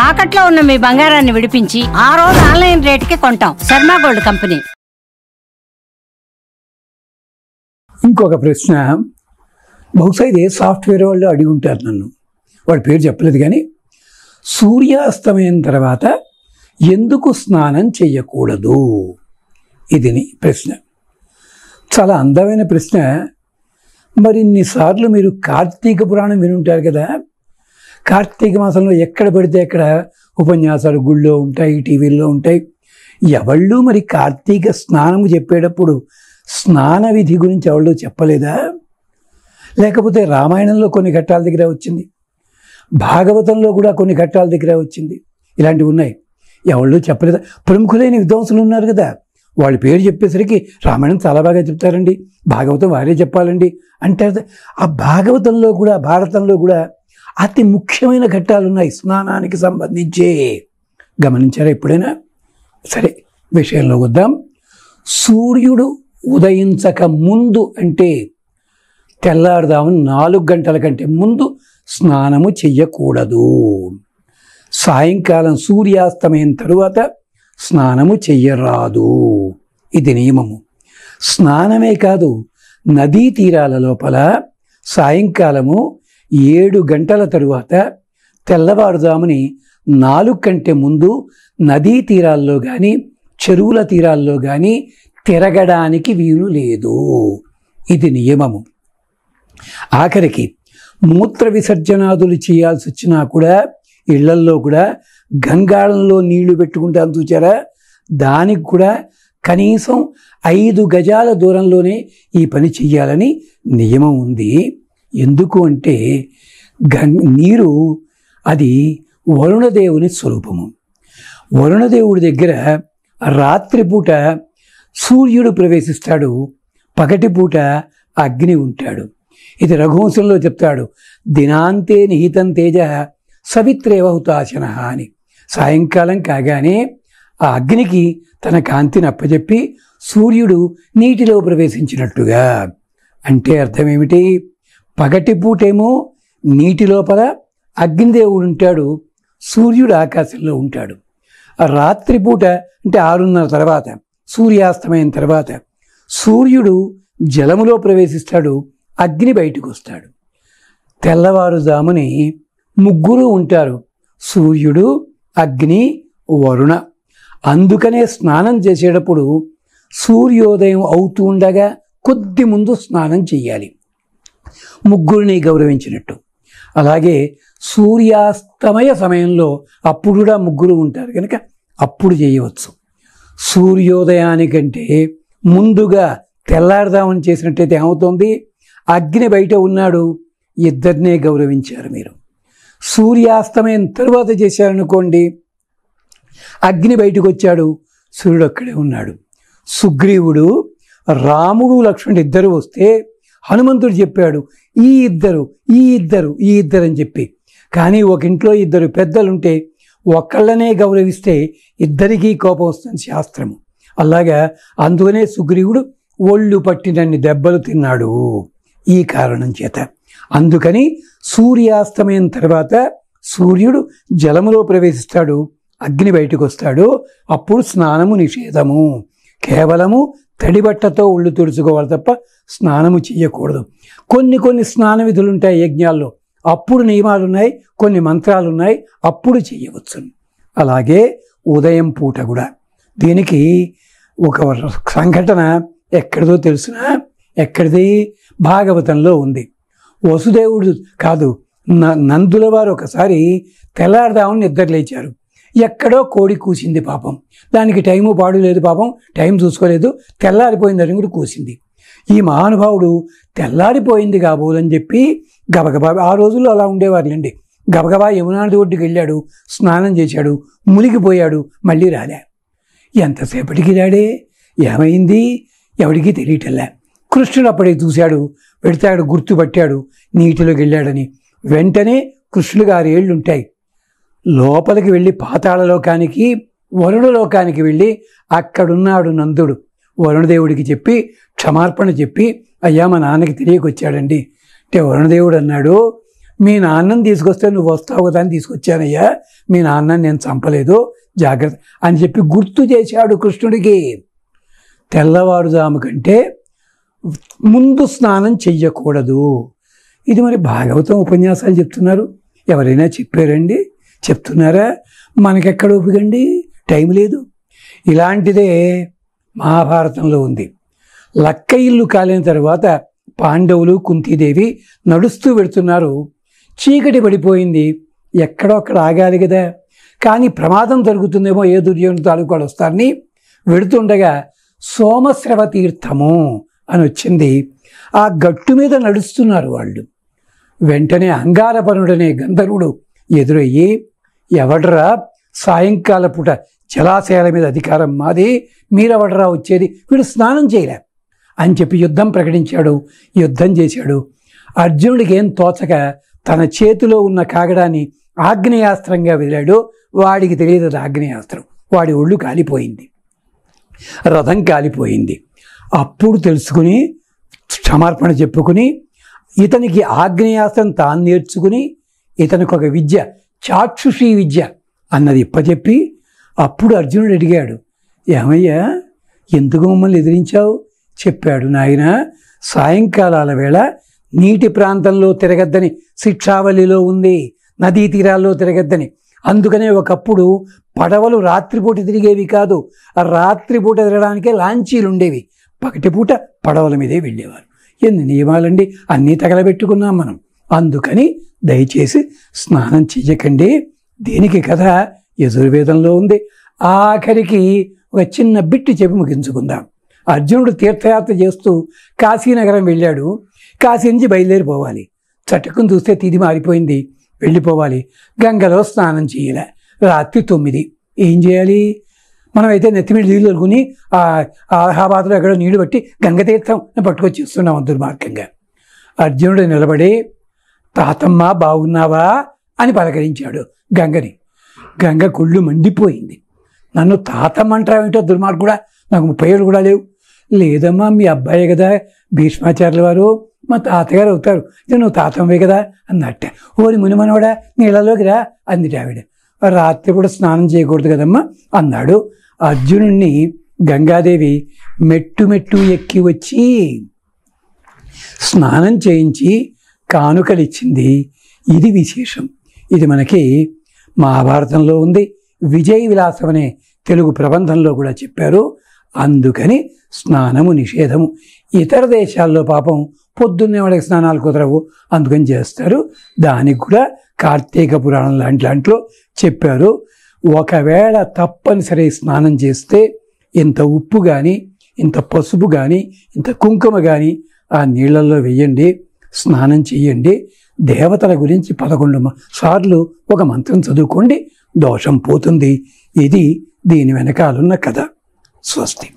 తాకట్లో ఉన్న మీ బంగారాన్ని విడిపించి ఆ రోజు ఆన్లైన్ రేటుకి కొంటాం. Sharma gold company. ఇంకొక ప్రశ్న, బహుశా ఇదే సాఫ్ట్వేర్ వాళ్ళు అడిగి ఉంటారు నన్ను, వాడి పేరు చెప్పలేదు కానీ, సూర్యాస్తమయం తర్వాత ఎందుకు స్నానం చేయకూడదు? ఇది ప్రశ్న. చాలా అందమైన ప్రశ్న. మరి ఇన్నిసార్లు మీరు కార్తీక పురాణం వినుంటారు కదా. కార్తీక మాసంలో ఎక్కడ పడితే అక్కడ ఉపన్యాసాలు గుళ్ళో ఉంటాయి, టీవీల్లో ఉంటాయి. ఎవళ్ళు మరి కార్తీక స్నానము చెప్పేటప్పుడు స్నాన విధి గురించి ఎవళ్ళు చెప్పలేదా? లేకపోతే రామాయణంలో కొన్ని ఘట్టాల దగ్గర వచ్చింది, భాగవతంలో కూడా కొన్ని ఘట్టాల దగ్గర వచ్చింది, ఇలాంటివి ఉన్నాయి. ఎవళ్ళు చెప్పలేదా? ప్రముఖులైన విద్వాంసులు ఉన్నారు కదా, వాళ్ళ పేరు చెప్పేసరికి రామాయణం చాలా బాగా చెప్తారండి, భాగవతం వారే చెప్పాలండి అంటారు. ఆ భాగవతంలో కూడా భారతంలో కూడా అతి ముఖ్యమైన ఘట్టాలు ఉన్నాయి స్నానానికి సంబంధించి. గమనించారా ఎప్పుడైనా? సరే, విషయంలో వద్దాం. సూర్యుడు ఉదయించక ముందు అంటే తెల్లారుదామని 4 గంటల కంటే ముందు స్నానము చెయ్యకూడదు. సాయంకాలం సూర్యాస్తమయం తరువాత స్నానము చెయ్యరాదు. ఇది నియమము. స్నానమే కాదు, నదీ తీరాల లోపల సాయంకాలము 7 గంటల తరువాత తెల్లవారుజాముని 4 కంటే ముందు నదీ తీరాల్లో కానీ చెరువుల తీరాల్లో కానీ తిరగడానికి వీలు లేదు. ఇది నియమము. ఆఖరికి మూత్ర విసర్జనాదులు చేయాల్సి వచ్చినా కూడా ఇళ్లల్లో కూడా గంగాళంలో నీళ్లు పెట్టుకుంటాను చూచారా, దానికి కూడా కనీసం 5 గజాల దూరంలోనే ఈ పని చెయ్యాలని నియమం ఉంది. ఎందుకు అంటే నీరు అది వరుణదేవుని స్వరూపము. వరుణదేవుడి దగ్గర రాత్రిపూట సూర్యుడు ప్రవేశిస్తాడు, పగటిపూట అగ్ని ఉంటాడు. ఇది రఘువంశంలో చెప్తాడు, దినాంతే నిహితం తేజ సవిత్రేవ హుతాశన అని. సాయంకాలం కాగానే ఆ అగ్నికి తన కాంతిని అప్పచెప్పి సూర్యుడు నీటిలో ప్రవేశించినట్టుగా. అంటే అర్థం ఏమిటి? పగటిపూటేమో నీటి లోపల అగ్నిదేవుడు ఉంటాడు, సూర్యుడు ఆకాశంలో ఉంటాడు. రాత్రిపూట అంటే 6:30 తర్వాత సూర్యాస్తమయం తర్వాత సూర్యుడు జలములో ప్రవేశిస్తాడు, అగ్ని బయటకు వస్తాడు. తెల్లవారుజాముని ముగ్గురు ఉంటారు, సూర్యుడు, అగ్ని, వరుణ. అందుకనే స్నానం చేసేటప్పుడు సూర్యోదయం అవుతూ ఉండగా కొద్ది ముందు స్నానం చెయ్యాలి, ముగ్గురిని గౌరవించినట్టు. అలాగే సూర్యాస్తమయ సమయంలో అప్పుడు కూడా ముగ్గురు ఉంటారు కనుక అప్పుడు చేయవచ్చు. సూర్యోదయానికంటే ముందుగా తెల్లారుదామని చేసినట్టయితే ఏమవుతుంది? అగ్ని బయట ఉన్నాడు, ఇద్దరినే గౌరవించారు మీరు. సూర్యాస్తమయం తరువాత చేశారనుకోండి, అగ్ని బయటకు వచ్చాడు, సూర్యుడు అక్కడే ఉన్నాడు. సుగ్రీవుడు, రాముడు, లక్ష్మణుడు ఇద్దరు వస్తే హనుమంతుడు చెప్పాడు ఈ ఇద్దరు అని చెప్పి. కానీ ఒక ఇంట్లో 2 పెద్దలుంటే ఒకళ్ళనే గౌరవిస్తే ఇద్దరికీ కోపం వస్తుంది శాస్త్రము. అలాగా అందుకనే సుగ్రీవుడు ఒళ్ళు పట్టినన్ని దెబ్బలు తిన్నాడు ఈ కారణం చేత. అందుకని సూర్యాస్తమయం తర్వాత సూర్యుడు జలములో ప్రవేశిస్తాడు, అగ్ని బయటకు వస్తాడు, అప్పుడు స్నానము నిషేధము. కేవలము తడిబట్టతో ఒళ్ళు తుడుచుకోవాలి తప్ప స్నానము చెయ్యకూడదు. కొన్ని స్నాన విధులు ఉంటాయి యజ్ఞాల్లో, అప్పుడు నియమాలు ఉన్నాయి, కొన్ని మంత్రాలు ఉన్నాయి, అప్పుడు చెయ్యవచ్చు. అలాగే ఉదయం పూట కూడా. దీనికి ఒక సంఘటన ఎక్కడిదో తెలుసునా? ఎక్కడిది? భాగవతంలో ఉంది. వసుదేవుడు కాదు, నందుల వారు ఒకసారి తెల్లారుదామని నిద్ర లేచారు. ఎక్కడో కోడి కూసింది పాపం. దానికి టైము పాడు లేదు పాపం, టైం చూసుకోలేదు, తెల్లారిపోయిందని కూడా కూసింది. ఈ మహానుభావుడు తెల్లారిపోయింది కాబోలని చెప్పి గబగబా, ఆ రోజుల్లో అలా ఉండేవారులేండి, గబగబా యమునా నది ఒడ్డుకి వెళ్ళాడు, స్నానం చేశాడు, మునిగిపోయాడు, మళ్ళీ రాలే. ఎంతసేపటికి రాడే, ఏమైంది ఎవడికి తెలియటల్లా. కృష్ణుడు అప్పటికి చూశాడు, పెడతాడు, గుర్తుపట్టాడు, నీటిలోకి వెళ్ళాడని. వెంటనే కృష్ణుడికి 6 ఏళ్ళు ఉంటాయి. లోపలికి వెళ్ళి పాతాళలోకానికి, వరుణలోకానికి వెళ్ళి అక్కడున్నాడు నందుడు. వరుణదేవుడికి చెప్పి క్షమార్పణ చెప్పి, అయ్యా మా నాన్నకి తెలియకొచ్చాడండి అంటే వరుణదేవుడు అన్నాడు, మీ నాన్నని తీసుకొస్తే నువ్వు వస్తావు కదా అని తీసుకొచ్చానయ్యా, మీ నాన్నని నేను చంపలేదు, జాగ్రత్త అని చెప్పి గుర్తు చేశాడు కృష్ణుడికి. తెల్లవారుజాము కంటే ముందు స్నానం చెయ్యకూడదు. ఇది మరి భాగవతం ఉపన్యాసాలు చెప్తున్నారు, ఎవరైనా చెప్పారండి? చెప్తున్నారా? మనకెక్కడ ఒప్పుకండి, టైం లేదు. ఇలాంటిదే మహాభారతంలో ఉంది. లక్క ఇల్లు కాలిన తర్వాత పాండవులు కుంతీదేవి నడుస్తూ వెళుతున్నారు. చీకటి పడిపోయింది, ఎక్కడో అక్కడ ఆగాలి కదా, కానీ ప్రమాదం జరుగుతుందేమో, ఏ దుర్యోధన తాలూకాడు వస్తారని వెళుతుండగా సోమశ్రవ తీర్థము అని వచ్చింది. ఆ గట్టు మీద నడుస్తున్నారు వాళ్ళు. వెంటనే అంగారపనుడనే గంధర్వుడు ఎదురయ్యి, ఎవడ్రా సాయంకాల పూట జలాశయాల మీద అధికారం మాది, మీరెవడ్రా వచ్చేది, వీడు స్నానం చేయలే అని చెప్పి యుద్ధం ప్రకటించాడు. యుద్ధం చేశాడు. అర్జునుడికి ఏం తోచక తన చేతిలో ఉన్న కాగడాన్ని ఆగ్నేయాస్త్రంగా వదిలాడు. వాడికి తెలియదు అది ఆగ్నేయాస్త్రం. వాడి ఒళ్ళు కాలిపోయింది, రథం కాలిపోయింది. అప్పుడు తెలుసుకుని క్షమార్పణ చెప్పుకుని ఇతనికి ఆగ్నేయాస్త్రం తాను నేర్చుకుని ఇతనికి ఒక విద్య, చాక్షుషీ విద్య అన్నది ఇప్పచెప్పి అప్పుడు అర్జునుడు అడిగాడు, ఏమయ్యా ఎందుకు మమ్మల్ని ఎదిరించావు? చెప్పాడు, నాయన సాయంకాలాల వేళ నీటి ప్రాంతంలో తిరగద్దని శిక్షావళిలో ఉంది, నదీ తీరాల్లో తిరగద్దని. అందుకనే ఒకప్పుడు పడవలు రాత్రిపూట తిరిగేవి కాదు, రాత్రిపూట తిరగడానికే లాంచీలు ఉండేవి, పగటిపూట పడవల మీదే వెళ్ళేవారు. ఎన్ని నియమాలండి, అన్నీ తగలబెట్టుకున్నాం మనం. అందుకని దయచేసి స్నానం చెయ్యకండి. దీనికి కథ యజుర్వేదంలో ఉంది. ఆఖరికి ఒక చిన్న బిట్టు చెప్పి ముగించుకుందాం. అర్జునుడు తీర్థయాత్ర చేస్తూ కాశీనగరం వెళ్ళాడు. కాశీ నుంచి బయలుదేరిపోవాలి. చటుకుని చూస్తే తిది మారిపోయింది, వెళ్ళిపోవాలి. గంగలో స్నానం చేయలే. రాత్రి 9. ఏం చేయాలి? మనమైతే నెత్తిమీద నీళ్ళు అనుకుని అలహాబాద్లో ఎక్కడో నీళ్లు పట్టి గంగతీర్థం పట్టుకొచ్చి ఇస్తున్నాం దుర్మార్గంగా. అర్జునుడు నిలబడి, తాతమ్మ బాగున్నావా అని పలకరించాడు గంగని. గంగ కుళ్ళు మండిపోయింది. నన్ను తాతమ్మ అంటావేంటో దుర్మార్గుడా, నాకు 30 ఏళ్ళు కూడా లేవు. లేదమ్మా, మీ అబ్బాయే కదా భీష్మాచార్యుల వారు, మా తాతగారు అవుతారు, ఇది నువ్వు తాతమ్మవే కదా అన్నట్ట. ఓరి మునిమనవాడా నీళ్ళలోకి రా అందిట ఆవిడ. రాత్రి కూడా స్నానం చేయకూడదు కదమ్మా అన్నాడు. అర్జునుడిని గంగాదేవి మెట్టు ఎక్కి వచ్చి స్నానం చేయించి కానుకలిచ్చింది. ఇది విశేషం. ఇది మనకి మహాభారతంలో ఉంది. విజయ విలాసం అనే తెలుగు ప్రబంధంలో కూడా చెప్పారు. అందుకని స్నానము నిషేధము. ఇతర దేశాల్లో పాపం పొద్దున్నే వాళ్ళకి స్నానాలు కుదరవు, అందుకని చేస్తారు. దానికి కూడా కార్తీక పురాణం లాంటిలో చెప్పారు. ఒకవేళ తప్పనిసరి స్నానం చేస్తే ఇంత ఉప్పు కానీ, ఇంత పసుపు కానీ, ఇంత కుంకుమ కానీ ఆ నీళ్ళల్లో వేయండి, స్నానం చేయండి. దేవతల గురించి 11 సార్లు ఒక మంత్రం చదువుకోండి, దోషం పోతుంది. ఇది దీని వెనకాలన్న కథ. స్వస్తి.